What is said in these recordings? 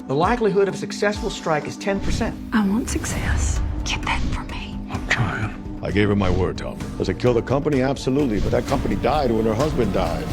The likelihood of successful strike is 10%. I want success. Get that for me. I'm trying. I gave her my word, Tom. Does it kill the company? Absolutely. But that company died when her husband died.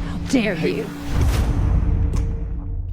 How dare you?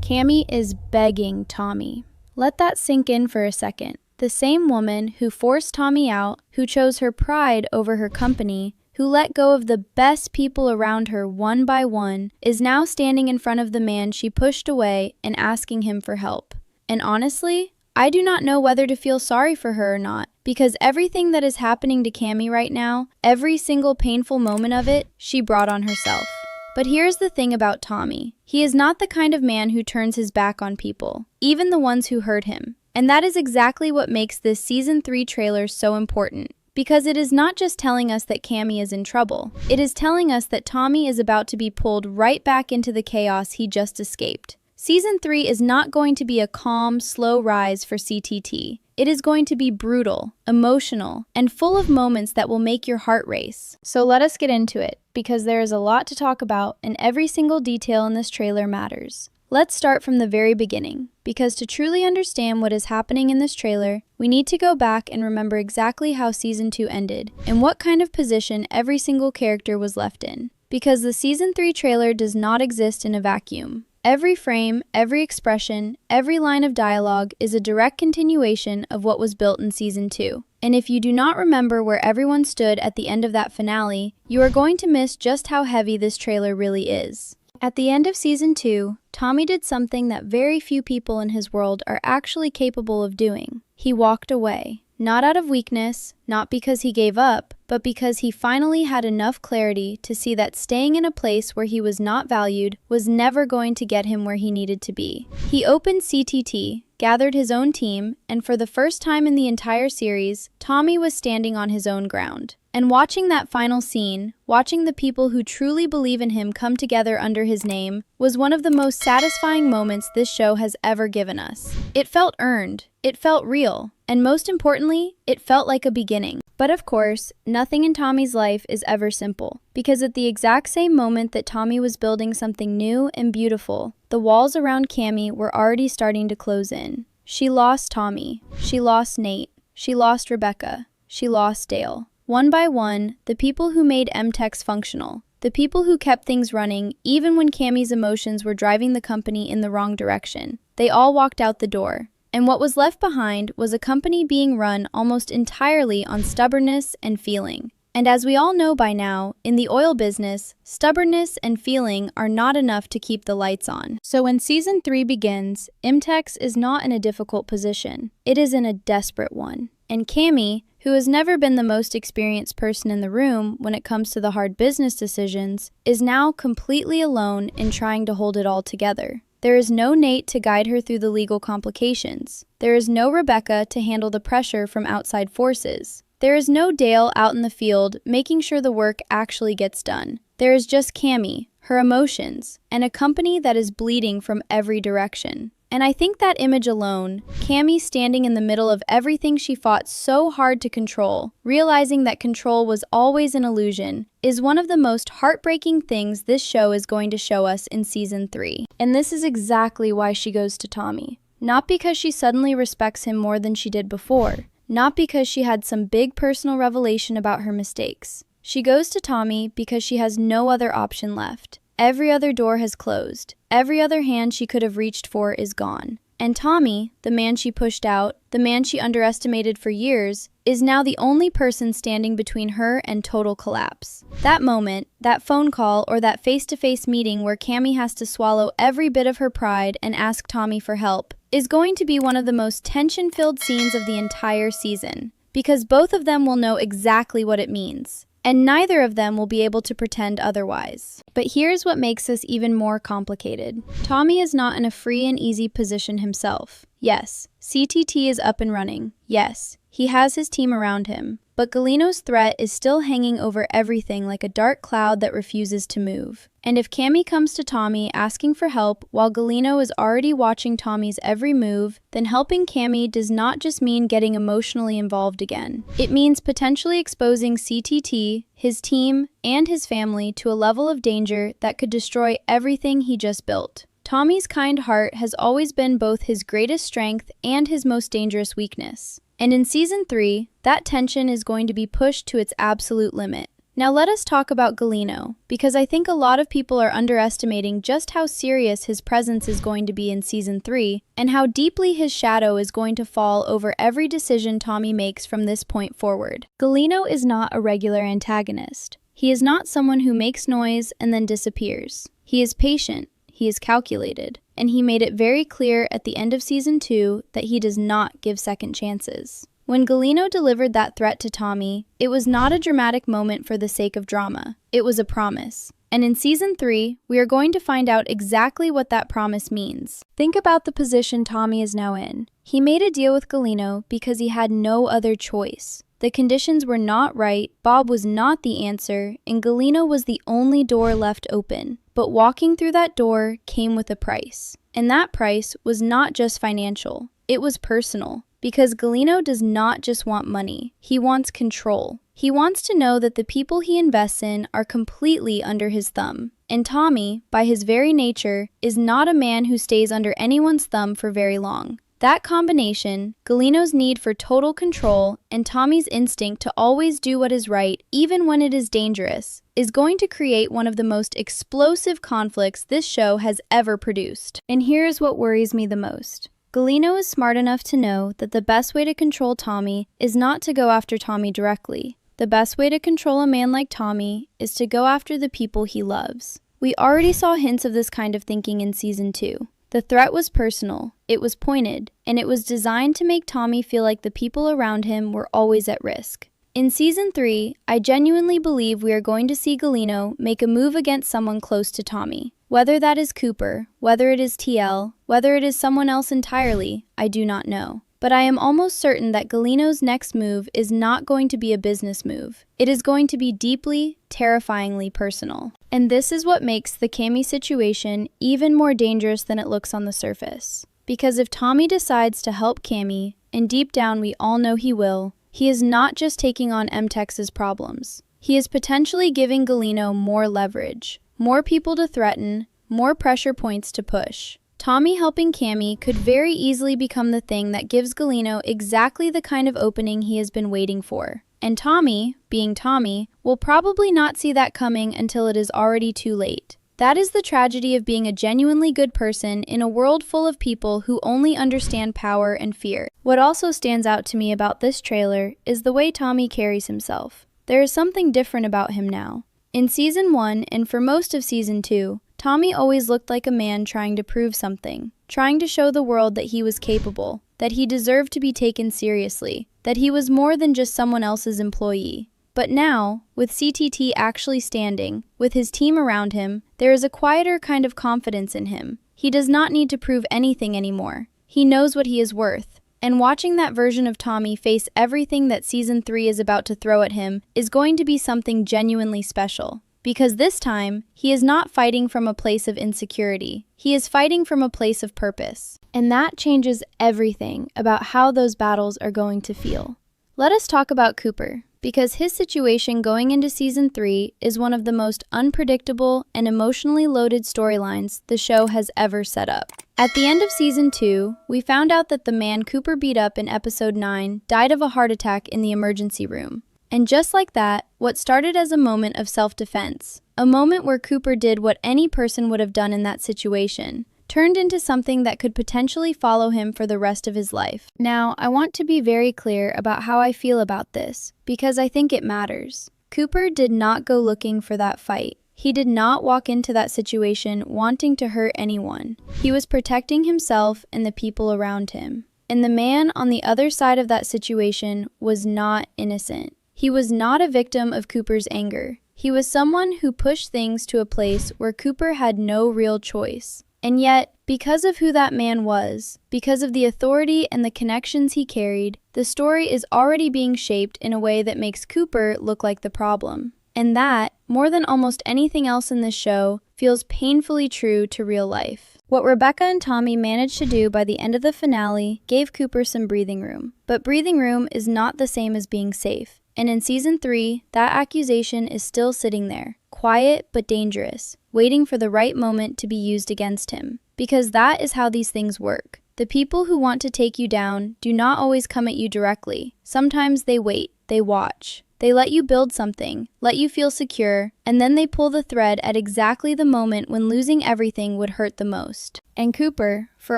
Cammy is begging Tommy. Let that sink in for a second. The same woman who forced Tommy out, who chose her pride over her company, who let go of the best people around her one by one, is now standing in front of the man she pushed away and asking him for help. And honestly, I do not know whether to feel sorry for her or not, because everything that is happening to Cammy right now, every single painful moment of it, she brought on herself. But here's the thing about Tommy. He is not the kind of man who turns his back on people, even the ones who hurt him. And that is exactly what makes this Season 3 trailer so important. Because it is not just telling us that Cammy is in trouble. It is telling us that Tommy is about to be pulled right back into the chaos he just escaped. Season 3 is not going to be a calm, slow rise for CTT. It is going to be brutal, emotional, and full of moments that will make your heart race. So let us get into it, because there is a lot to talk about and every single detail in this trailer matters. Let's start from the very beginning, because to truly understand what is happening in this trailer, we need to go back and remember exactly how Season 2 ended, and what kind of position every single character was left in. Because the Season 3 trailer does not exist in a vacuum. Every frame, every expression, every line of dialogue is a direct continuation of what was built in Season 2. And if you do not remember where everyone stood at the end of that finale, you are going to miss just how heavy this trailer really is. At the end of Season 2, Tommy did something that very few people in his world are actually capable of doing. He walked away. Not out of weakness, not because he gave up, but because he finally had enough clarity to see that staying in a place where he was not valued was never going to get him where he needed to be. He opened CTT, gathered his own team, and for the first time in the entire series, Tommy was standing on his own ground. And watching that final scene, watching the people who truly believe in him come together under his name, was one of the most satisfying moments this show has ever given us. It felt earned, it felt real, and most importantly, it felt like a beginning. But of course, nothing in Tommy's life is ever simple, because at the exact same moment that Tommy was building something new and beautiful, the walls around Cammy were already starting to close in. She lost Tommy, she lost Nate, she lost Rebecca, she lost Dale. One by one, the people who made MTEX functional, the people who kept things running even when Cammy's emotions were driving the company in the wrong direction, they all walked out the door. And what was left behind was a company being run almost entirely on stubbornness and feeling. And as we all know by now, in the oil business, stubbornness and feeling are not enough to keep the lights on. So when Season 3 begins, MTEX is not in a difficult position. It is in a desperate one. And Cammy, who has never been the most experienced person in the room when it comes to the hard business decisions, is now completely alone in trying to hold it all together. There is no Nate to guide her through the legal complications. There is no Rebecca to handle the pressure from outside forces. There is no Dale out in the field making sure the work actually gets done. There is just Cammy, her emotions, and a company that is bleeding from every direction. And I think that image alone, Cammy standing in the middle of everything she fought so hard to control, realizing that control was always an illusion, is one of the most heartbreaking things this show is going to show us in Season 3. And this is exactly why she goes to Tommy. Not because she suddenly respects him more than she did before. Not because she had some big personal revelation about her mistakes. She goes to Tommy because she has no other option left. Every other door has closed. Every other hand she could have reached for is gone. And Tommy, the man she pushed out, the man she underestimated for years, is now the only person standing between her and total collapse. That moment, that phone call, or that face-to-face meeting where Cammy has to swallow every bit of her pride and ask Tommy for help, is going to be one of the most tension-filled scenes of the entire season, because both of them will know exactly what it means. And neither of them will be able to pretend otherwise. But here's what makes this even more complicated. Tommy is not in a free and easy position himself. Yes, CTT is up and running. Yes, he has his team around him. But Galino's threat is still hanging over everything like a dark cloud that refuses to move. And if Cammy comes to Tommy asking for help while Galino is already watching Tommy's every move, then helping Cammy does not just mean getting emotionally involved again. It means potentially exposing CTT, his team, and his family to a level of danger that could destroy everything he just built. Tommy's kind heart has always been both his greatest strength and his most dangerous weakness. And in Season 3, that tension is going to be pushed to its absolute limit. Now let us talk about Galino, because I think a lot of people are underestimating just how serious his presence is going to be in Season 3, and how deeply his shadow is going to fall over every decision Tommy makes from this point forward. Galino is not a regular antagonist. He is not someone who makes noise and then disappears. He is patient, he is calculated, and he made it very clear at the end of Season 2 that he does not give second chances. When Galino delivered that threat to Tommy, it was not a dramatic moment for the sake of drama. It was a promise. And in Season 3, we are going to find out exactly what that promise means. Think about the position Tommy is now in. He made a deal with Galino because he had no other choice. The conditions were not right, Bob was not the answer, and Galino was the only door left open. But walking through that door came with a price. And that price was not just financial, it was personal. Because Galino does not just want money, he wants control. He wants to know that the people he invests in are completely under his thumb. And Tommy, by his very nature, is not a man who stays under anyone's thumb for very long. That combination, Galino's need for total control and Tommy's instinct to always do what is right, even when it is dangerous, is going to create one of the most explosive conflicts this show has ever produced. And here's what worries me the most. Galino is smart enough to know that the best way to control Tommy is not to go after Tommy directly. The best way to control a man like Tommy is to go after the people he loves. We already saw hints of this kind of thinking in Season 2. The threat was personal, it was pointed, and it was designed to make Tommy feel like the people around him were always at risk. In Season 3, I genuinely believe we are going to see Galino make a move against someone close to Tommy. Whether that is Cooper, whether it is TL, whether it is someone else entirely, I do not know. But I am almost certain that Galino's next move is not going to be a business move. It is going to be deeply, terrifyingly personal. And this is what makes the Cammy situation even more dangerous than it looks on the surface. Because if Tommy decides to help Cammy, and deep down we all know he will, he is not just taking on MTex's problems. He is potentially giving Galino more leverage, more people to threaten, more pressure points to push. Tommy helping Cammy could very easily become the thing that gives Galino exactly the kind of opening he has been waiting for. And Tommy, being Tommy, will probably not see that coming until it is already too late. That is the tragedy of being a genuinely good person in a world full of people who only understand power and fear. What also stands out to me about this trailer is the way Tommy carries himself. There is something different about him now. In Season 1 and for most of Season 2, Tommy always looked like a man trying to prove something, trying to show the world that he was capable, that he deserved to be taken seriously, that he was more than just someone else's employee. But now, with CTT actually standing, with his team around him, there is a quieter kind of confidence in him. He does not need to prove anything anymore. He knows what he is worth. And watching that version of Tommy face everything that Season 3 is about to throw at him is going to be something genuinely special. Because this time, he is not fighting from a place of insecurity. He is fighting from a place of purpose. And that changes everything about how those battles are going to feel. Let us talk about Cooper, because his situation going into Season 3 is one of the most unpredictable and emotionally loaded storylines the show has ever set up. At the end of Season 2, we found out that the man Cooper beat up in Episode 9 died of a heart attack in the emergency room. And just like that, what started as a moment of self-defense, a moment where Cooper did what any person would have done in that situation, turned into something that could potentially follow him for the rest of his life. Now, I want to be very clear about how I feel about this, because I think it matters. Cooper did not go looking for that fight. He did not walk into that situation wanting to hurt anyone. He was protecting himself and the people around him. And the man on the other side of that situation was not innocent. He was not a victim of Cooper's anger. He was someone who pushed things to a place where Cooper had no real choice. And yet, because of who that man was, because of the authority and the connections he carried, the story is already being shaped in a way that makes Cooper look like the problem. And that, more than almost anything else in this show, feels painfully true to real life. What Rebecca and Tommy managed to do by the end of the finale gave Cooper some breathing room. But breathing room is not the same as being safe. And in Season 3, that accusation is still sitting there, quiet but dangerous, waiting for the right moment to be used against him. Because that is how these things work. The people who want to take you down do not always come at you directly. Sometimes they wait, they watch. They let you build something, let you feel secure, and then they pull the thread at exactly the moment when losing everything would hurt the most. And Cooper, for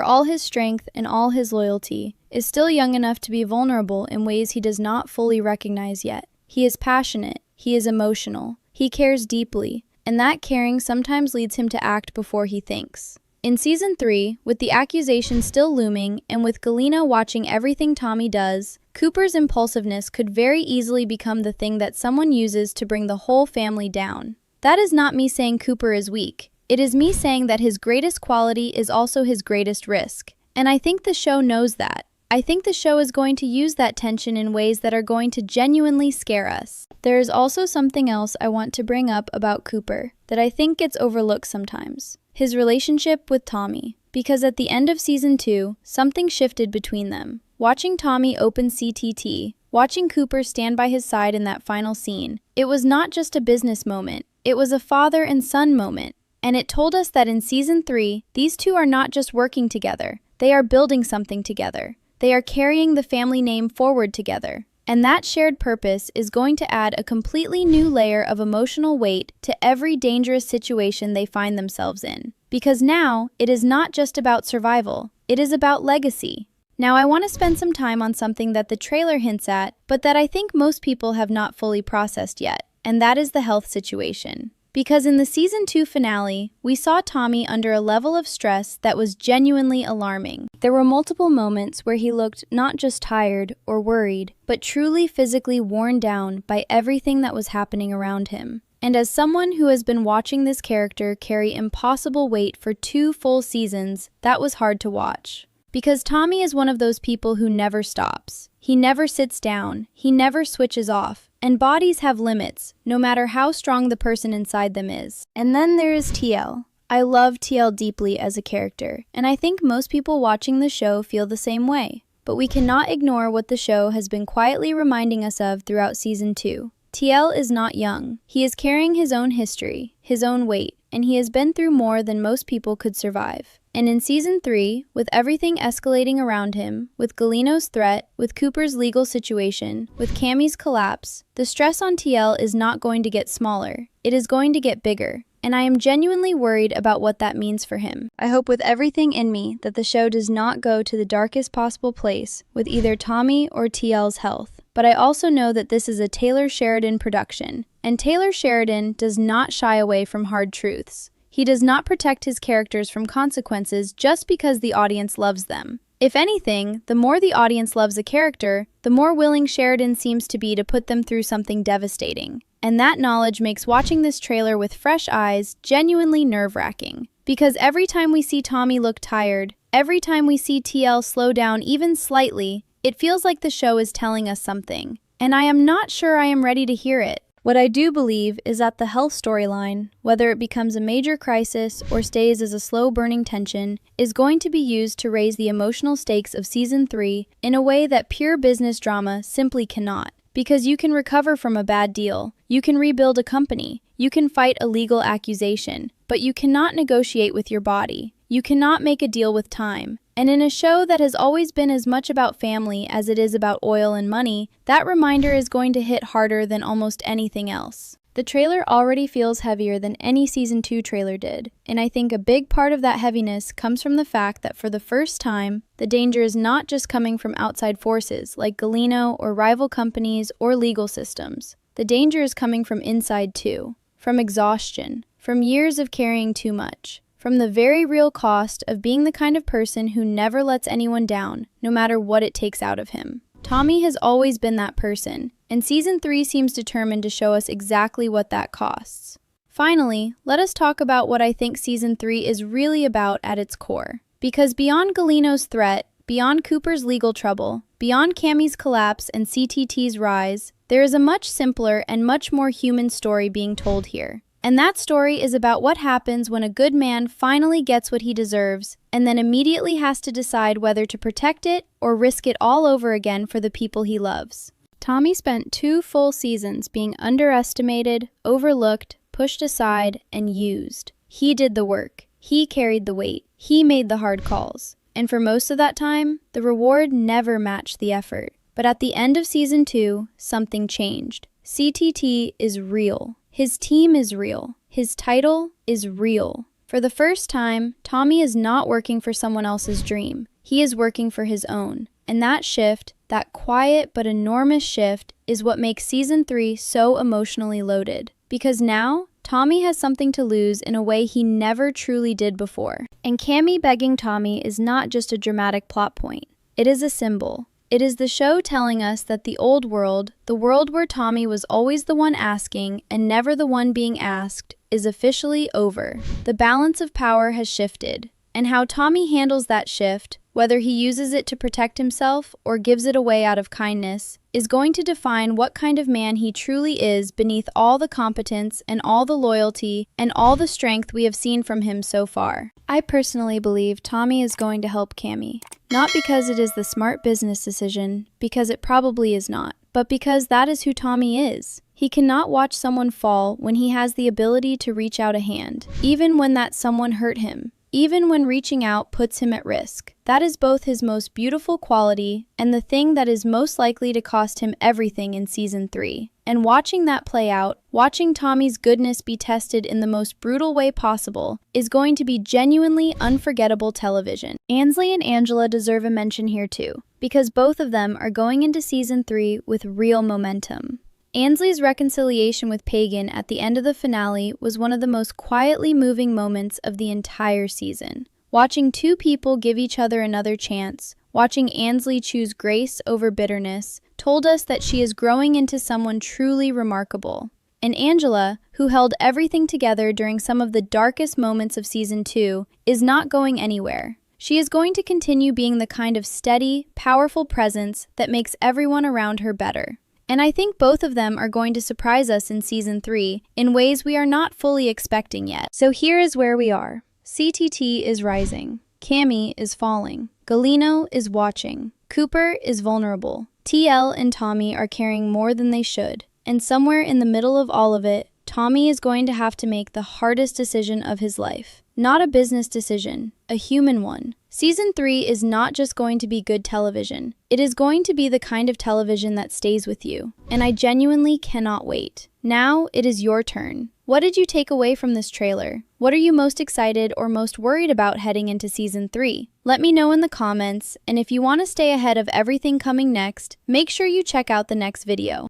all his strength and all his loyalty, is still young enough to be vulnerable in ways he does not fully recognize yet. He is passionate, he is emotional, he cares deeply, and that caring sometimes leads him to act before he thinks. In Season 3, with the accusation still looming, and with Galino watching everything Tommy does, Cooper's impulsiveness could very easily become the thing that someone uses to bring the whole family down. That is not me saying Cooper is weak. It is me saying that his greatest quality is also his greatest risk. And I think the show knows that. I think the show is going to use that tension in ways that are going to genuinely scare us. There is also something else I want to bring up about Cooper that I think gets overlooked sometimes. His relationship with Tommy. Because at the end of Season 2, something shifted between them. Watching Tommy open CTT, watching Cooper stand by his side in that final scene, it was not just a business moment, it was a father and son moment. And it told us that in Season 3, these two are not just working together, they are building something together. They are carrying the family name forward together. And that shared purpose is going to add a completely new layer of emotional weight to every dangerous situation they find themselves in. Because now, it is not just about survival, it is about legacy. Now I want to spend some time on something that the trailer hints at, but that I think most people have not fully processed yet, and that is the health situation. Because in the Season 2 finale, we saw Tommy under a level of stress that was genuinely alarming. There were multiple moments where he looked not just tired or worried, but truly physically worn down by everything that was happening around him. And as someone who has been watching this character carry impossible weight for 2 full seasons, that was hard to watch. Because Tommy is one of those people who never stops. He never sits down, he never switches off. And bodies have limits, no matter how strong the person inside them is. And then there is TL. I love TL deeply as a character, and I think most people watching the show feel the same way. But we cannot ignore what the show has been quietly reminding us of throughout Season 2. TL is not young. He is carrying his own history, his own weight, and he has been through more than most people could survive. And in Season 3, with everything escalating around him, with Galino's threat, with Cooper's legal situation, with Cammy's collapse, the stress on TL is not going to get smaller. It is going to get bigger. And I am genuinely worried about what that means for him. I hope with everything in me that the show does not go to the darkest possible place with either Tommy or TL's health. But I also know that this is a Taylor Sheridan production, and Taylor Sheridan does not shy away from hard truths. He does not protect his characters from consequences just because the audience loves them. If anything, the more the audience loves a character, the more willing Sheridan seems to be to put them through something devastating. And that knowledge makes watching this trailer with fresh eyes genuinely nerve-wracking. Because every time we see Tommy look tired, every time we see TL slow down even slightly, it feels like the show is telling us something. And I am not sure I am ready to hear it. What I do believe is that the health storyline, whether it becomes a major crisis or stays as a slow-burning tension, is going to be used to raise the emotional stakes of Season 3 in a way that pure business drama simply cannot. Because you can recover from a bad deal, you can rebuild a company, you can fight a legal accusation, but you cannot negotiate with your body. You cannot make a deal with time. And in a show that has always been as much about family as it is about oil and money, that reminder is going to hit harder than almost anything else. The trailer already feels heavier than any Season 2 trailer did, and I think a big part of that heaviness comes from the fact that for the first time, the danger is not just coming from outside forces like Galino or rival companies or legal systems. The danger is coming from inside too, from exhaustion, from years of carrying too much. From the very real cost of being the kind of person who never lets anyone down, no matter what it takes out of him. Tommy has always been that person, and Season 3 seems determined to show us exactly what that costs. Finally, let us talk about what I think Season 3 is really about at its core. Because beyond Galino's threat, beyond Cooper's legal trouble, beyond Cammy's collapse and CTT's rise, there is a much simpler and much more human story being told here. And that story is about what happens when a good man finally gets what he deserves and then immediately has to decide whether to protect it or risk it all over again for the people he loves. Tommy spent 2 full seasons being underestimated, overlooked, pushed aside, and used. He did the work. He carried the weight. He made the hard calls. And for most of that time, the reward never matched the effort. But at the end of season 2, something changed. CTT is real. His team is real. His title is real. For the first time, Tommy is not working for someone else's dream. He is working for his own. And that shift, that quiet but enormous shift, is what makes season 3 so emotionally loaded. Because now, Tommy has something to lose in a way he never truly did before. And Cammy begging Tommy is not just a dramatic plot point. It is a symbol. It is the show telling us that the old world, the world where Tommy was always the one asking and never the one being asked, is officially over. The balance of power has shifted. And how Tommy handles that shift, whether he uses it to protect himself or gives it away out of kindness, is going to define what kind of man he truly is beneath all the competence and all the loyalty and all the strength we have seen from him so far. I personally believe Tommy is going to help Cammy. Not because it is the smart business decision, because it probably is not, but because that is who Tommy is. He cannot watch someone fall when he has the ability to reach out a hand, even when that someone hurt him. Even when reaching out puts him at risk. That is both his most beautiful quality and the thing that is most likely to cost him everything in season 3. And watching that play out, watching Tommy's goodness be tested in the most brutal way possible, is going to be genuinely unforgettable television. Ansley and Angela deserve a mention here too, because both of them are going into season 3 with real momentum. Ansley's reconciliation with Pagan at the end of the finale was one of the most quietly moving moments of the entire season. Watching two people give each other another chance, watching Ansley choose grace over bitterness, told us that she is growing into someone truly remarkable. And Angela, who held everything together during some of the darkest moments of season 2, is not going anywhere. She is going to continue being the kind of steady, powerful presence that makes everyone around her better. And I think both of them are going to surprise us in season 3 in ways we are not fully expecting yet. So here is where we are. CTT is rising. Cammy is falling. Galino is watching. Cooper is vulnerable. TL and Tommy are carrying more than they should. And somewhere in the middle of all of it, Tommy is going to have to make the hardest decision of his life. Not a business decision, a human one. Season 3 is not just going to be good television. It is going to be the kind of television that stays with you. And I genuinely cannot wait. Now it is your turn. What did you take away from this trailer? What are you most excited or most worried about heading into season 3? Let me know in the comments, and if you want to stay ahead of everything coming next, make sure you check out the next video.